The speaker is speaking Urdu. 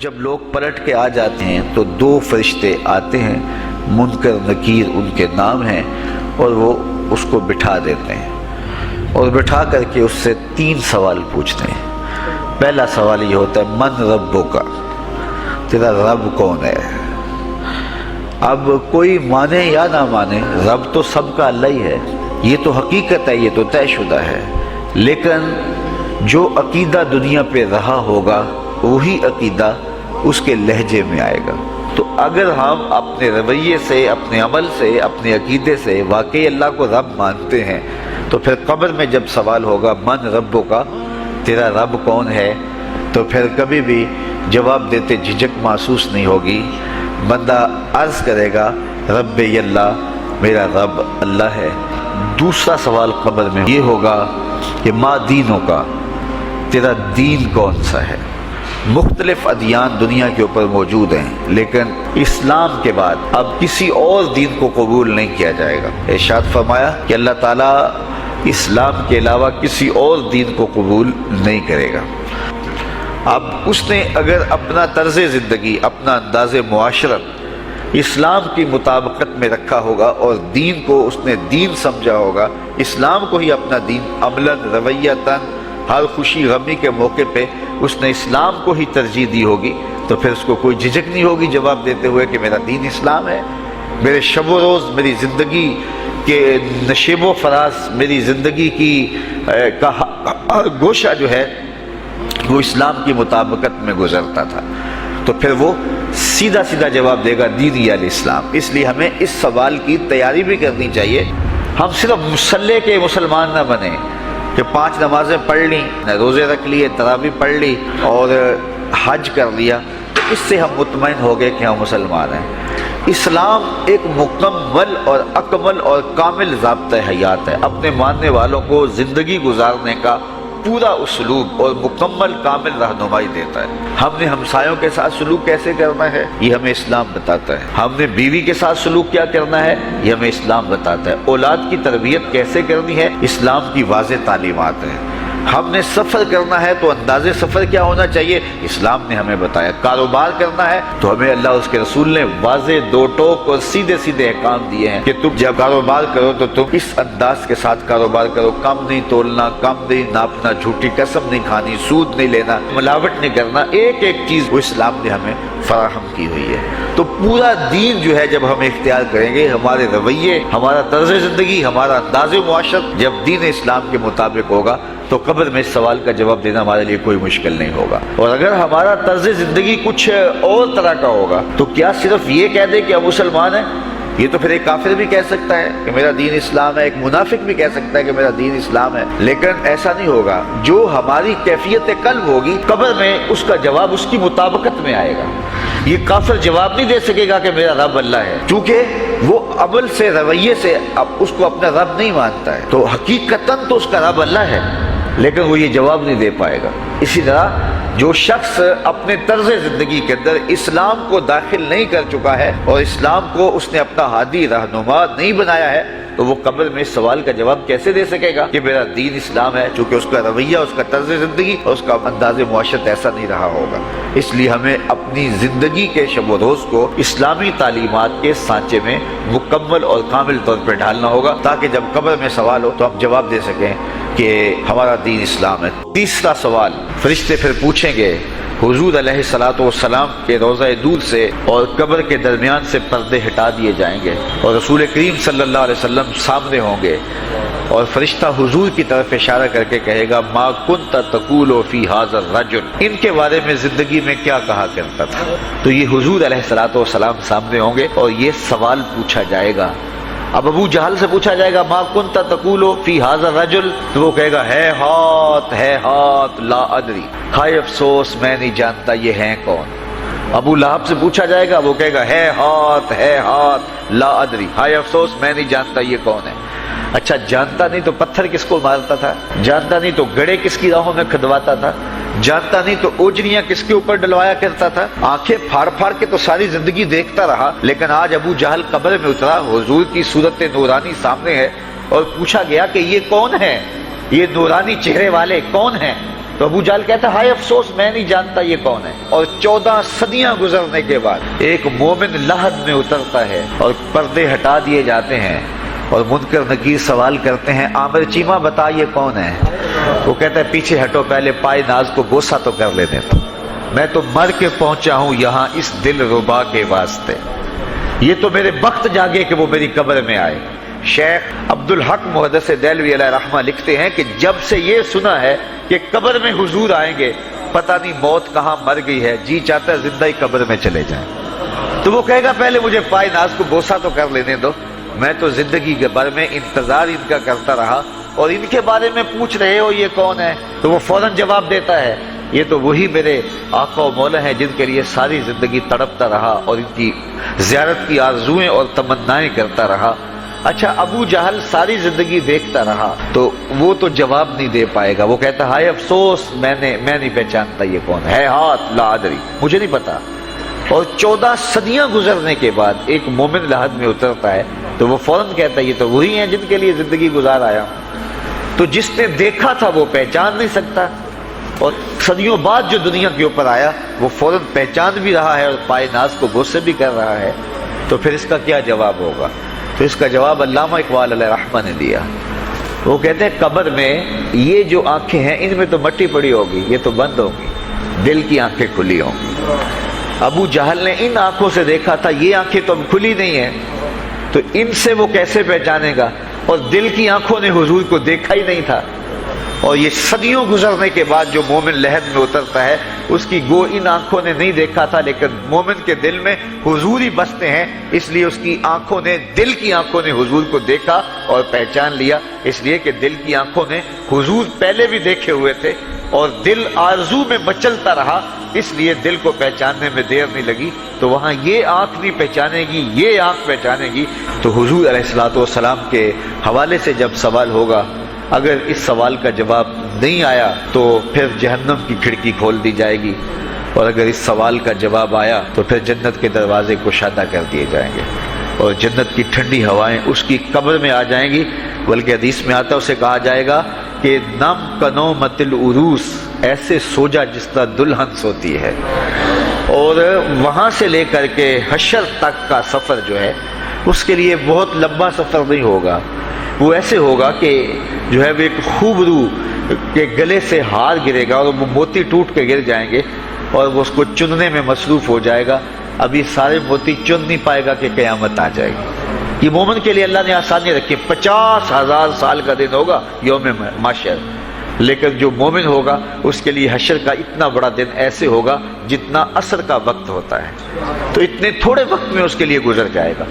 جب لوگ پلٹ کے آ جاتے ہیں تو دو فرشتے آتے ہیں، منکر نکیر ان کے نام ہیں، اور وہ اس کو بٹھا دیتے ہیں اور بٹھا کر کے اس سے 3 سوال پوچھتے ہیں۔ پہلا سوال یہ ہوتا ہے من ربک، تیرا رب کون ہے؟ اب کوئی مانے یا نہ مانے، رب تو سب کا اللہ ہی ہے، یہ تو حقیقت ہے، یہ تو طے شدہ ہے، لیکن جو عقیدہ دنیا پہ رہا ہوگا وہی عقیدہ اس کے لہجے میں آئے گا۔ تو اگر ہم اپنے رویے سے، اپنے عمل سے، اپنے عقیدے سے واقعی اللہ کو رب مانتے ہیں تو پھر قبر میں جب سوال ہوگا من ربک، تیرا رب کون ہے، تو پھر کبھی بھی جواب دیتے جھجک محسوس نہیں ہوگی۔ بندہ عرض کرے گا رب اللہ، میرا رب اللہ ہے۔ دوسرا سوال قبر میں یہ ہوگا کہ ما دینوں کا، تیرا دین کون سا ہے؟ مختلف ادیان دنیا کے اوپر موجود ہیں، لیکن اسلام کے بعد اب کسی اور دین کو قبول نہیں کیا جائے گا۔ ارشاد فرمایا کہ اللہ تعالیٰ اسلام کے علاوہ کسی اور دین کو قبول نہیں کرے گا۔ اب اس نے اگر اپنا طرز زندگی، اپنا انداز معاشرت اسلام کی مطابقت میں رکھا ہوگا اور دین کو اس نے دین سمجھا ہوگا، اسلام کو ہی اپنا دین، عملاً رویتاً ہر خوشی غمی کے موقع پہ اس نے اسلام کو ہی ترجیح دی ہوگی، تو پھر اس کو کوئی جھجک نہیں ہوگی جواب دیتے ہوئے کہ میرا دین اسلام ہے، میرے شب و روز، میری زندگی کے نشیب و فراز، میری زندگی کی کا ہر گوشہ جو ہے وہ اسلام کی مطابقت میں گزرتا تھا، تو پھر وہ سیدھا سیدھا جواب دے گا دین الاسلام۔ اس لیے ہمیں اس سوال کی تیاری بھی کرنی چاہیے۔ ہم صرف مسلح کے مسلمان نہ بنیں کہ 5 نمازیں پڑھ لیں، روزے رکھ لیے، تراویح پڑھ لی اور حج کر لیا، تو اس سے ہم مطمئن ہو گئے کہ ہم مسلمان ہیں۔ اسلام ایک مکمل اور اکمل اور کامل ضابطۂ حیات ہے، اپنے ماننے والوں کو زندگی گزارنے کا پورا اسلوب اور مکمل کامل رہنمائی دیتا ہے۔ ہم نے ہمسایوں کے ساتھ سلوک کیسے کرنا ہے یہ ہمیں اسلام بتاتا ہے، ہم نے بیوی کے ساتھ سلوک کیا کرنا ہے یہ ہمیں اسلام بتاتا ہے، اولاد کی تربیت کیسے کرنی ہے اسلام کی واضح تعلیمات ہیں، ہم نے سفر کرنا ہے تو انداز سفر کیا ہونا چاہیے اسلام نے ہمیں بتایا، کاروبار کرنا ہے تو ہمیں اللہ اس کے رسول نے واضح 2 ٹوک اور سیدھے سیدھے احکام دیے ہیں کہ تم جب کاروبار کرو تو تم اس انداز کے ساتھ کاروبار کرو، کم نہیں تولنا، کم نہیں ناپنا، جھوٹی قسم نہیں کھانی، سود نہیں لینا، ملاوٹ نہیں کرنا، ایک ایک چیز وہ اسلام نے ہمیں فراہم کی ہوئی ہے۔ تو پورا دین جو ہے جب ہم اختیار کریں گے، ہمارے رویے، ہمارا طرز زندگی، ہمارا انداز معاشرت جب دین اسلام کے مطابق ہوگا تو قبر میں اس سوال کا جواب دینا ہمارے لیے کوئی مشکل نہیں ہوگا۔ اور اگر ہمارا طرز زندگی کچھ اور طرح کا ہوگا تو کیا صرف یہ کہہ دے کہ ہم مسلمان ہیں؟ یہ تو پھر ایک کافر بھی کہہ سکتا ہے کہ میرا دین اسلام ہے، ایک منافق بھی کہہ سکتا ہے کہ میرا دین اسلام ہے، لیکن ایسا نہیں ہوگا۔ جو ہماری کیفیت قلب ہوگی قبر میں اس کا جواب اس کی مطابقت میں آئے گا۔ یہ کافر جواب نہیں دے سکے گا کہ میرا رب اللہ ہے، چونکہ وہ عمل سے، رویے سے اس کو اپنا رب نہیں مانتا ہے، تو حقیقتاً تو اس کا رب اللہ ہے، لیکن وہ یہ جواب نہیں دے پائے گا۔ اسی طرح جو شخص اپنے طرز زندگی کے اندر اسلام کو داخل نہیں کر چکا ہے اور اسلام کو اس نے اپنا ہادی رہنما نہیں بنایا ہے، تو وہ قبر میں اس سوال کا جواب کیسے دے سکے گا کہ میرا دین اسلام ہے، چونکہ اس کا رویہ، اس کا طرز زندگی اور اس کا انداز معاشرت ایسا نہیں رہا ہوگا۔ اس لیے ہمیں اپنی زندگی کے شب و روز کو اسلامی تعلیمات کے سانچے میں مکمل اور کامل طور پر ڈھالنا ہوگا، تاکہ جب قبر میں سوال ہو تو ہم جواب دے سکیں کہ ہمارا دین اسلام ہے۔ تیسرا سوال فرشتے پھر پوچھیں گے حضور علیہ الصلوۃ والسلام کے روضہ دور سے اور قبر کے درمیان سے پردے ہٹا دیے جائیں گے اور رسول کریم صلی اللہ علیہ وسلم سامنے ہوں گے، اور فرشتہ حضور کی طرف اشارہ کر کے کہے گا ما کنت تقول فی ھذا الرجل، ان کے بارے میں زندگی میں کیا کہا کرتا تھا۔ تو یہ حضور علیہ الصلوۃ والسلام سامنے ہوں گے اور یہ سوال پوچھا جائے گا۔ اب ابو جہل سے پوچھا جائے گا ما کنت تقول فی ھذا الرجل، تو وہ کہے گا ہے ہاتھ لا ادری، ہائے افسوس میں نہیں جانتا یہ ہیں کون۔ ابو لہب سے پوچھا جائے گا، وہ کہے گا ہے ہاتھ لا ادری، ہائے افسوس میں نہیں جانتا یہ کون ہے۔ اچھا جانتا نہیں تو پتھر کس کو مارتا تھا، جانتا نہیں تو گڑھے کس کی راہوں میں کھدواتا تھا، جانتا نہیں تو اوجریاں کس کے اوپر ڈلوایا کرتا تھا، آنکھیں پھاڑ پھاڑ کے تو ساری زندگی دیکھتا رہا، لیکن آج ابو جہل قبر میں اترا، حضور کی صورت نورانی سامنے ہے اور پوچھا گیا کہ یہ کون ہے، یہ نورانی چہرے والے کون ہیں؟ تو ابو جہل کہتا ہے ہائے افسوس میں نہیں جانتا یہ کون ہے. اور 14 صدیاں گزرنے کے بعد ایک مومن لحد میں اترتا ہے اور پردے ہٹا دیے جاتے ہیں اور منکر نکیر سوال کرتے ہیں عامر چیمہ بتا یہ کون ہے. وہ کہتا ہے پیچھے ہٹو پہلے پائے ناز کو بوسہ تو کر لینے دو. میں تو مر کے پہنچا ہوں یہاں اس دل ربا کے واسطے. یہ تو میرے وقت جاگے کہ وہ میری قبر میں آئے. شیخ عبدالحق محدث دہلوی علیہ رحمہ لکھتے ہیں کہ جب سے یہ سنا ہے کہ قبر میں حضور آئیں گے پتہ نہیں موت کہاں مر گئی ہے جی چاہتا ہے زندہ ہی قبر میں چلے جائیں. تو وہ کہے گا پہلے مجھے پائے ناز کو بوسہ تو کر لینے دو. میں تو زندگی کے بھر میں انتظار ان کا کرتا رہا اور ان کے بارے میں پوچھ رہے ہو یہ کون ہے. تو وہ فوراً جواب دیتا ہے یہ تو وہی میرے آقا و مولا ہیں جن کے لیے ساری زندگی تڑپتا رہا اور ان کی زیارت کی آرزوئیں اور تمنائیں کرتا رہا. اچھا ابو جہل ساری زندگی دیکھتا رہا تو وہ تو جواب نہیں دے پائے گا. وہ کہتا ہائے افسوس میں نہیں پہچانتا یہ کون ہے. ہاتھ لا ادری مجھے نہیں پتا. اور 14 صدیاں گزرنے کے بعد ایک مومن لحد میں اترتا ہے تو وہ فوراً کہتا ہے یہ تو وہی ہیں جن کے لیے زندگی گزار آیا. تو جس نے دیکھا تھا وہ پہچان نہیں سکتا اور صدیوں بعد جو دنیا کے اوپر آیا وہ فوراً پہچان بھی رہا ہے اور پائے ناز کو بوسے بھی کر رہا ہے. تو پھر اس کا کیا جواب ہوگا؟ تو اس کا جواب علامہ اقبال علیہ رحمہ نے دیا. وہ کہتے ہیں قبر میں یہ جو آنکھیں ہیں ان میں تو مٹی پڑی ہوگی یہ تو بند ہوگی دل کی آنکھیں کھلی ہوں گی. ابو جہل نے ان آنکھوں سے دیکھا تھا یہ آنکھیں تو کھلی نہیں ہیں تو ان سے وہ کیسے پہچانے گا. اور دل کی آنکھوں نے حضور کو دیکھا ہی نہیں تھا. اور یہ صدیوں گزرنے کے بعد جو مومن لحد میں اترتا ہے اس کی گو ان آنکھوں نے نہیں دیکھا تھا لیکن مومن کے دل میں حضور ہی بستے ہیں اس لیے اس کی آنکھوں نے دل کی آنکھوں نے حضور کو دیکھا اور پہچان لیا. اس لیے کہ دل کی آنکھوں نے حضور پہلے بھی دیکھے ہوئے تھے اور دل آرزو میں مچلتا رہا اس لیے دل کو پہچاننے میں دیر نہیں لگی. تو وہاں یہ آنکھ نہیں پہچانے گی یہ آنکھ پہچانے گی. تو حضور علیہ الصلوۃ والسلام کے حوالے سے جب سوال ہوگا اگر اس سوال کا جواب نہیں آیا تو پھر جہنم کی کھڑکی کھول دی جائے گی اور اگر اس سوال کا جواب آیا تو پھر جنت کے دروازے کشادہ کر دیے جائیں گے اور جنت کی ٹھنڈی ہوائیں اس کی قبر میں آ جائیں گی. بلکہ حدیث میں آتا ہے اسے کہا جائے گا کہ نم کنومت العروس ایسے سو جا جس طرح دلہن سوتی ہے. اور وہاں سے لے کر کے حشر تک کا سفر جو ہے اس کے لیے بہت لمبا سفر نہیں ہوگا. وہ ایسے ہوگا کہ جو ہے وہ ایک خوبرو کے گلے سے ہار گرے گا اور وہ موتی ٹوٹ کے گر جائیں گے اور وہ اس کو چننے میں مصروف ہو جائے گا. ابھی سارے موتی چن نہیں پائے گا کہ قیامت آ جائے گی. یہ مومن کے لیے اللہ نے آسانی رکھی. 50,000 سال کا دن ہوگا یوم محشر لیکن جو مومن ہوگا اس کے لیے حشر کا اتنا بڑا دن ایسے ہوگا جتنا عصر کا وقت ہوتا ہے. تو اتنے تھوڑے وقت میں اس کے لیے گزر جائے گا.